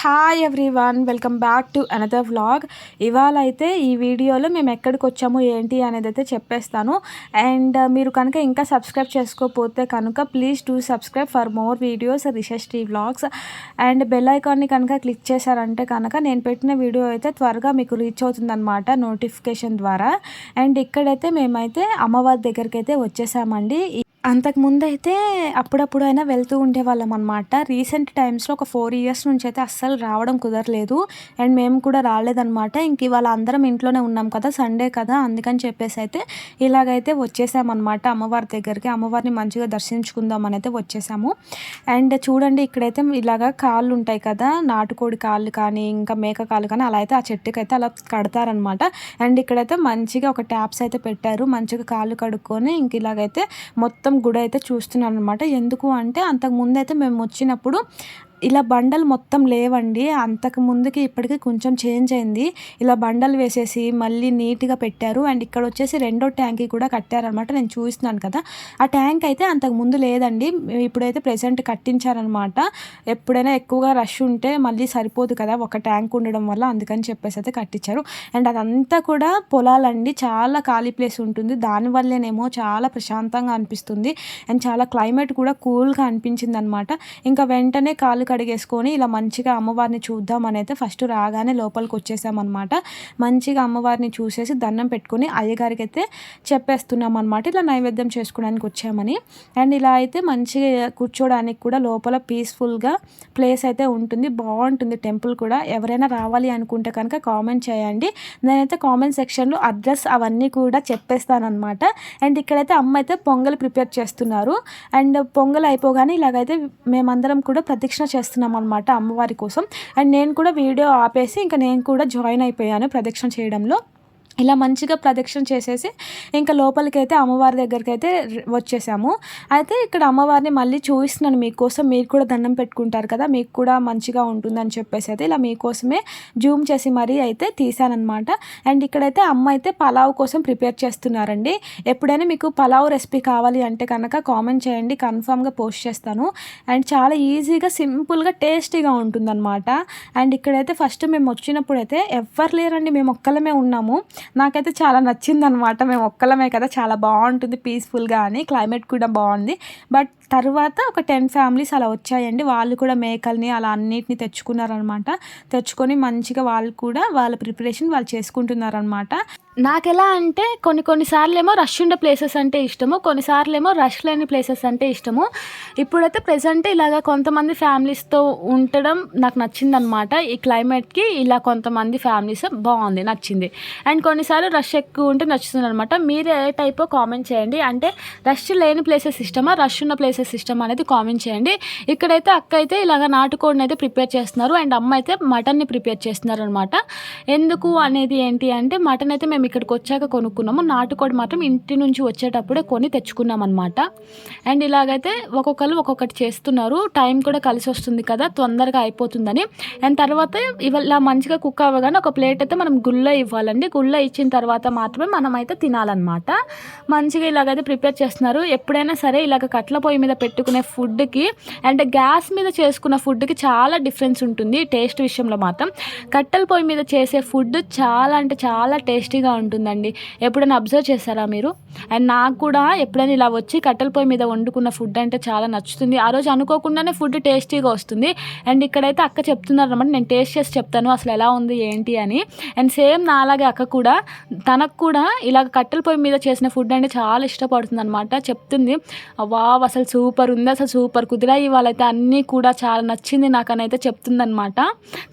Hi everyone, welcome back to another vlog. ఇవాళ అయితే ఈ వీడియోలో మేము ఎక్కడికి వచ్చాము ఏంటి అనేది అయితే చెప్పేస్తాను. అండ్ మీరు కనుక ఇంకా సబ్స్క్రైబ్ చేసుకోకపోతే కనుక please do subscribe for more videos Rishashri vlogs. And bell ఐకాన్ని కనుక క్లిక్ చేశారంటే కనుక నేను పెట్టిన వీడియో అయితే త్వరగా మీకు రీచ్ అవుతుందన్నమాట నోటిఫికేషన్ ద్వారా. అండ్ ఇక్కడైతే మేమైతే అమ్మవారి దగ్గరికి అయితే వచ్చేసామండి. అంతకుముందు అయితే అప్పుడప్పుడు అయినా వెళ్తూ ఉండేవాళ్ళం అనమాట. రీసెంట్ టైమ్స్లో ఒక 4 years నుంచి అయితే అస్సలు రావడం కుదరలేదు. అండ్ మేము కూడా రాలేదనమాట. ఇంక ఇవాళ అందరం ఇంట్లోనే ఉన్నాం కదా, సండే కదా, అందుకని చెప్పేసి అయితే ఇలాగైతే వచ్చేసామన్నమాట అమ్మవారి దగ్గరికి. అమ్మవారిని మంచిగా దర్శించుకుందామని అయితే వచ్చేసాము. అండ్ చూడండి, ఇక్కడైతే ఇలాగ కాళ్ళు ఉంటాయి కదా, నాటుకోడి కాళ్ళు కానీ ఇంకా మేక కాళ్ళు కానీ, అలా అయితే ఆ చెట్టుకి అయితే అలా కడతారనమాట. అండ్ ఇక్కడైతే మంచిగా ఒక ట్యాప్స్ అయితే పెట్టారు, మంచిగా కాళ్ళు కడుక్కొని ఇంక ఇలాగైతే మొత్తం గుడి అయితే చూస్తున్నాను అనమాట. ఎందుకు అంటే అంతకుముందు అయితే మేము వచ్చినప్పుడు ఇలా బండలు మొత్తం లేవండి. అంతకు ముందుకి ఇప్పటికి కొంచెం చేంజ్ అయింది. ఇలా బండలు వేసేసి మళ్ళీ నీట్గా పెట్టారు. అండ్ ఇక్కడ వచ్చేసి రెండో ట్యాంక్ కూడా కట్టారనమాట. నేను చూస్తున్నాను కదా, ఆ ట్యాంక్ అయితే అంతకు ముందు లేదండి, ఇప్పుడైతే ప్రెసెంట్ కట్టించారనమాట. ఎప్పుడైనా ఎక్కువగా రష్ ఉంటే మళ్ళీ సరిపోదు కదా ఒక ట్యాంక్ ఉండడం వల్ల, అందుకని చెప్పేసి అయితే కట్టించారు. అండ్ అదంతా కూడా పొలాలండి, చాలా ఖాళీ ప్లేస్ ఉంటుంది. దానివల్లేనేమో చాలా ప్రశాంతంగా అనిపిస్తుంది. అండ్ చాలా క్లైమేట్ కూడా కూల్గా అనిపించింది అనమాట. ఇంకా వెంటనే కాలు కడిగేసుకొని ఇలా మంచిగా అమ్మవారిని చూద్దామని అయితే ఫస్ట్ రాగానే లోపలికి వచ్చేసామన్నమాట. మంచిగా అమ్మవారిని చూసేసి దండం పెట్టుకొని అయ్యగారికి అయితే చెప్పేస్తున్నాం అనమాట, ఇలా నైవేద్యం చేసుకోవడానికి వచ్చామని. అండ్ ఇలా అయితే మంచిగా కూర్చోడానికి కూడా లోపల పీస్ఫుల్గా ప్లేస్ అయితే ఉంటుంది, బాగుంటుంది టెంపుల్ కూడా. ఎవరైనా రావాలి అనుకుంటే కనుక కామెంట్ చేయండి, నేనైతే కామెంట్ సెక్షన్లో అడ్రస్ అవన్నీ కూడా చెప్పేస్తానమాట. అండ్ ఇక్కడైతే అమ్మ అయితే పొంగల్ ప్రిపేర్ చేస్తున్నారు. అండ్ పొంగల్ అయిపోగానే ఇలాగైతే మేమందరం కూడా ప్రదక్షిణ చేస్తున్నాం అనమాట అమ్మవారి కోసం. అండ్ నేను కూడా వీడియో ఆపేసి ఇంకా నేను కూడా జాయిన్ అయిపోయాను ప్రదక్షిణ చేయడంలో. ఇలా మంచిగా ప్రదక్షిణ చేసేసి ఇంకా లోపలికైతే అమ్మవారి దగ్గరికి అయితే వచ్చేసాము. అయితే ఇక్కడ అమ్మవారిని మళ్ళీ చూపిస్తున్నాను మీకోసం, మీరు కూడా దండం పెట్టుకుంటారు కదా, మీకు కూడా మంచిగా ఉంటుందని చెప్పేసి అయితే ఇలా మీకోసమే జూమ్ చేసి మరీ అయితే తీసానమాట. అండ్ ఇక్కడైతే అమ్మ అయితే పలావ్ కోసం ప్రిపేర్ చేస్తున్నారండి. ఎప్పుడైనా మీకు పలావ్ రెసిపీ కావాలి అంటే కనుక కామెంట్ చేయండి, కన్ఫామ్గా పోస్ట్ చేస్తాను. అండ్ చాలా ఈజీగా సింపుల్గా టేస్టీగా ఉంటుందన్నమాట. అండ్ ఇక్కడైతే ఫస్ట్ మేము వచ్చినప్పుడు అయితే ఎవ్వరు లేరండి, మేము ఒక్కలమే ఉన్నాము. నాకైతే చాలా నచ్చిందనమాట, మేము ఒక్కలమే కదా, చాలా బాగుంటుంది పీస్ఫుల్గా అని, క్లైమేట్ కూడా బాగుంది. బట్ తర్వాత ఒక 10 families అలా వచ్చాయండి. వాళ్ళు కూడా మేకల్ని అలా అన్నిటిని తెచ్చుకున్నారనమాట. తెచ్చుకొని మంచిగా వాళ్ళు కూడా వాళ్ళ ప్రిపరేషన్ వాళ్ళు చేసుకుంటున్నారనమాట. నాకు ఎలా అంటే కొన్నిసార్లు ఏమో రష్ ఉండే ప్లేసెస్ అంటే ఇష్టము, కొన్నిసార్లు ఏమో రష్ లేని ప్లేసెస్ అంటే ఇష్టము. ఇప్పుడైతే ప్రెజెంట్ ఇలాగ కొంతమంది ఫ్యామిలీస్తో ఉండడం నాకు నచ్చిందనమాట. ఈ క్లైమేట్కి ఇలా కొంతమంది ఫ్యామిలీస్ బాగుంది, నచ్చింది. అండ్ కొన్నిసార్లు రష్ ఎక్కువ ఉంటే నచ్చుతుంది అనమాట. మీరు ఏ టైపో కామెంట్ చేయండి, అంటే రష్ లేని ప్లేసెస్ ఇష్టమా, రష్ ఉన్న ప్లేసెస్ ఇష్టమా అనేది కామెంట్ చేయండి. ఇక్కడైతే అక్క అయితే ఇలాగ నాటుకోడిని అయితే ప్రిపేర్ చేస్తున్నారు. అండ్ అమ్మ అయితే మటన్ని ప్రిపేర్ చేస్తున్నారు అనమాట. ఎందుకు అనేది ఏంటి అంటే మటన్ అయితే మేము ఇక్కడికి వచ్చాక కొనుక్కున్నాము, నాటుకోడి మాత్రం ఇంటి నుంచి వచ్చేటప్పుడే కొని తెచ్చుకున్నాం అనమాట. అండ్ ఇలాగైతే ఒక్కొక్కరు ఒక్కొక్కటి చేస్తున్నారు, టైం కూడా కలిసి వస్తుంది కదా, తొందరగా అయిపోతుందని. అండ్ తర్వాత ఇలా మంచిగా కుక్ అవ్వగానే ఒక ప్లేట్ అయితే మనం గుళ్ళో ఇవ్వాలండి. గుళ్ళో ఇచ్చిన తర్వాత మాత్రమే మనం అయితే తినాలన్నమాట. మంచిగా ఇలాగైతే ప్రిపేర్ చేస్తున్నారు. ఎప్పుడైనా సరే ఇలాగ కట్ల పొయ్యి మీద పెట్టుకునే ఫుడ్కి అండ్ గ్యాస్ మీద చేసుకున్న ఫుడ్కి చాలా డిఫరెన్స్ ఉంటుంది టేస్ట్ విషయంలో మాత్రం. కట్టెల పొయ్యి మీద చేసే ఫుడ్ చాలా అంటే చాలా టేస్టీగా ఉంటుందండి. ఎప్పుడైనా అబ్జర్వ్ చేశారా మీరు? అండ్ నాకు కూడా ఎప్పుడైనా ఇలా వచ్చి కట్టెల పొయ్యి మీద వండుకున్న ఫుడ్ అంటే చాలా నచ్చుతుంది. ఆ రోజు అనుకోకుండానే ఫుడ్ టేస్టీగా వస్తుంది. అండ్ ఇక్కడైతే అక్క చెప్తున్నారు అన్నమాట, నేను టేస్ట్ చేసి చెప్తాను అసలు ఎలా ఉంది ఏంటి అని. అండ్ సేమ్ నా అలాగే అక్క కూడా, తనకు కూడా ఇలా కట్టెల పొయ్యి మీద చేసిన ఫుడ్ అంటే చాలా ఇష్టపడుతుంది అనమాట. చెప్తుంది, వావ్ అసలు సూపర్ ఉంది, అసలు సూపర్ కుదిరాయి ఇవాళైతే అన్నీ కూడా చాలా నచ్చింది నాకు అని అయితే చెప్తుంది అనమాట.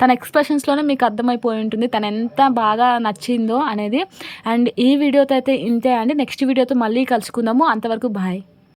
తన ఎక్స్ప్రెషన్స్లోనే మీకు అర్థమైపోయి ఉంటుంది తను ఎంత బాగా నచ్చిందో అనేది. అండ్ ఈ వీడియోతో అయితే ఇంతే అండి. నెక్స్ట్ వీడియోతో మళ్ళీ కలుసుకుందాము. అంతవరకు బాయ్.